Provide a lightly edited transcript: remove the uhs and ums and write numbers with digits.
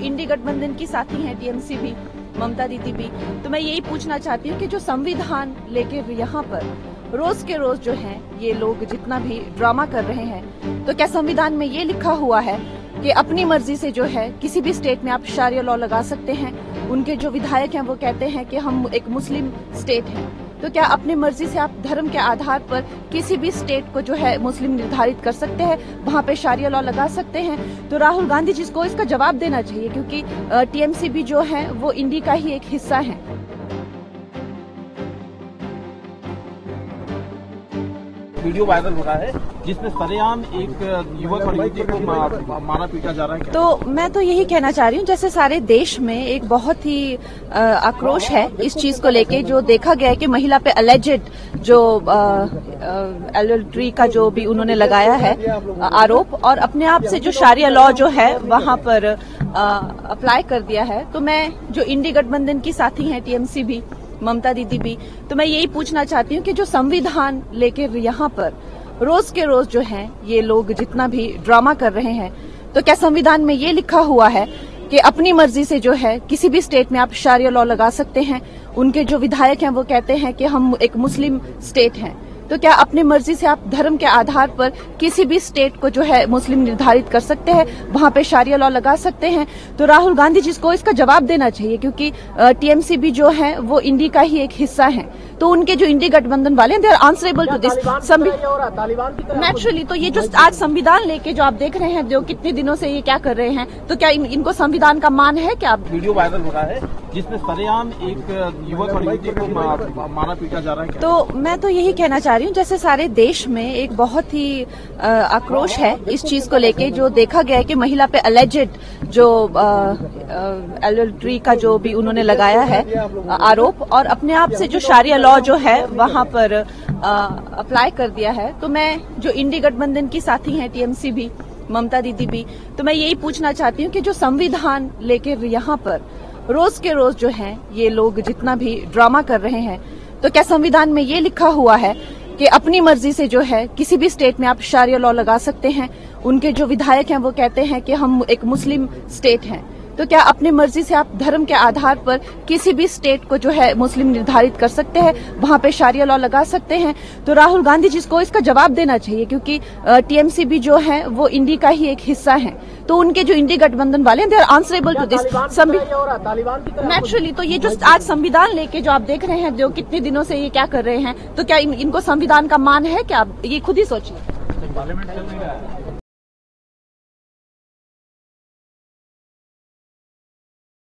इंडी गठबंधन की साथी हैं टीएमसी भी, ममता दीदी भी, तो मैं यही पूछना चाहती हूँ कि जो संविधान लेके यहाँ पर रोज के रोज जो है ये लोग जितना भी ड्रामा कर रहे हैं, तो क्या संविधान में ये लिखा हुआ है कि अपनी मर्जी से जो है किसी भी स्टेट में आप शरिया लॉ लगा सकते हैं? उनके जो विधायक हैं वो कहते हैं कि हम एक मुस्लिम स्टेट हैं, तो क्या अपनी मर्जी से आप धर्म के आधार पर किसी भी स्टेट को जो है मुस्लिम निर्धारित कर सकते हैं, वहां पे शरिया लॉ लगा सकते हैं? तो राहुल गांधी जी को इसका जवाब देना चाहिए, क्योंकि टीएमसी भी जो है वो इंडी का ही एक हिस्सा है। वीडियो वायरल हो रहा है जिसमें सरेआम एक युवक और युवती को मारा पीटा जा रहा है। तो मैं तो यही कहना चाह रही हूँ, जैसे सारे देश में एक बहुत ही आक्रोश है इस चीज को लेके, जो देखा गया है कि महिला पे अलेजेड जो एडल्ट्री का जो भी उन्होंने लगाया है आरोप, और अपने आप से जो शरिया लॉ जो है वहां पर अप्लाई कर दिया है। तो मैं जो इंडी गठबंधन की साथी हैं टीएमसी भी, ममता दीदी भी, तो मैं यही पूछना चाहती हूँ कि जो संविधान लेके यहाँ पर रोज के रोज जो है ये लोग जितना भी ड्रामा कर रहे हैं, तो क्या संविधान में ये लिखा हुआ है कि अपनी मर्जी से जो है किसी भी स्टेट में आप शरिया लॉ लगा सकते हैं? उनके जो विधायक हैं वो कहते हैं कि हम एक मुस्लिम स्टेट हैं, तो क्या अपनी मर्जी से आप धर्म के आधार पर किसी भी स्टेट को जो है मुस्लिम निर्धारित कर सकते हैं, वहां पे शरिया लॉ लगा सकते हैं? तो राहुल गांधी जी को इसका जवाब देना चाहिए, क्योंकि टीएमसी भी जो है वो इंडी का ही एक हिस्सा है। तो उनके जो इंडी गठबंधन वाले हैं, they are answerable to this. Naturally तो ये जो आज संविधान लेके जो आप देख रहे हैं, जो कितने दिनों से ये क्या कर रहे हैं, तो क्या इनको संविधान का मान है क्या? वीडियो वायरल हो रहा है जिसमें सरेआम एक युवक और युवती को मारा पीटा जा रहा है। तो मैं तो यही कहना चाह रही हूँ, जैसे सारे देश में एक बहुत ही आक्रोश है इस चीज को लेके, जो देखा गया है कि महिला पे अलेजेड जो एडल्ट्री का जो भी उन्होंने लगाया है आरोप, और अपने आप से जो शरिया लॉ जो है वहां पर अप्लाई कर दिया है। तो मैं जो इंडी गठबंधन की साथी हैं टीएमसी भी, ममता दीदी भी, तो मैं यही पूछना चाहती हूँ कि जो संविधान लेके यहाँ पर रोज के रोज जो है ये लोग जितना भी ड्रामा कर रहे हैं, तो क्या संविधान में ये लिखा हुआ है कि अपनी मर्जी से जो है किसी भी स्टेट में आप शरिया लॉ लगा सकते हैं? उनके जो विधायक हैं वो कहते हैं कि हम एक मुस्लिम स्टेट हैं, तो क्या अपनी मर्जी से आप धर्म के आधार पर किसी भी स्टेट को जो है मुस्लिम निर्धारित कर सकते हैं, वहां पे शरिया लॉ लगा सकते हैं? तो राहुल गांधी जी को इसका जवाब देना चाहिए, क्योंकि टीएमसी भी जो है वो इंडी का ही एक हिस्सा है। तो उनके जो इंडी गठबंधन वाले हैं, they are answerable to this. Naturally तो ये जो आज संविधान लेके जो आप देख रहे हैं, जो कितने दिनों से ये क्या कर रहे हैं, तो क्या इनको संविधान का मान है क्या? ये खुद ही सोचिए।